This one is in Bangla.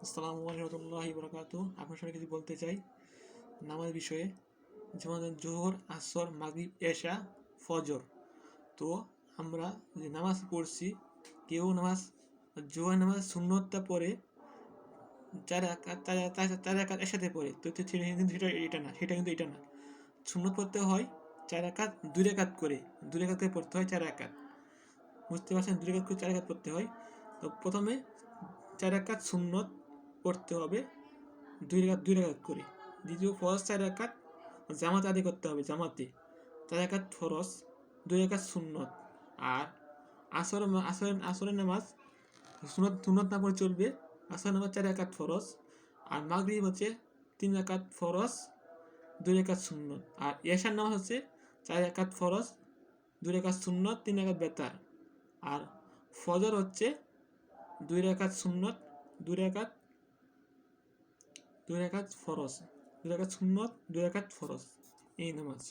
আসসালামু আলাইকুম রহমতুল্লাহি বারাকাতু। আপনার সাথে কিছু বলতে চাই নামাজ বিষয়ে, যেমন জোহর, আসর, মাগরিব, এশা, ফজর। তো আমরা যে নামাজ পড়ছি, কেউ নামাজ জোহর নামাজ সুন্নতটা পড়ে চার রাকাত একসাথে পড়ে, তো সেটা কিন্তু সেটা কিন্তু এটা না। সুন্নত পড়তে হয় 4 রাকাত 2 রাকাত করে, 2 রাকাত করে পড়তে হয় 4 রাকাত। বুঝতে পারছেন? 2 রাকাত করে 4 রাকাত পড়তে হয়। তো প্রথমে 4 রাকাত সুন্নত পড়তে হবে, 2 রাকাত করে। দ্বিতীয় ফরজ 4 রাকাত জামাতে আদায় করতে হবে, জামাতে 4 রাকাত ফরজ, 2 রাকাত সুন্নত। আর আসরের নামাজ সুন্নত না পড়ে চলবে। আসরের নামাজ 4 রাকাত ফরজ, আর মাগরিব হচ্ছে 3 রাকাত ফরজ, 2 রাকাত সুন্নত। আর এশার নামাজ হচ্ছে 4 রাকাত ফরজ, 2 রাকাত সুন্নত, 3 রাকাত বেতার। আর ফজর হচ্ছে 2 রাকাত সুন্নত, 2 রাকাত 2 রাকাত ফরজ, 2 রাকাত সুন্নত, 2 রাকাত ফরজ, এই নামাজ।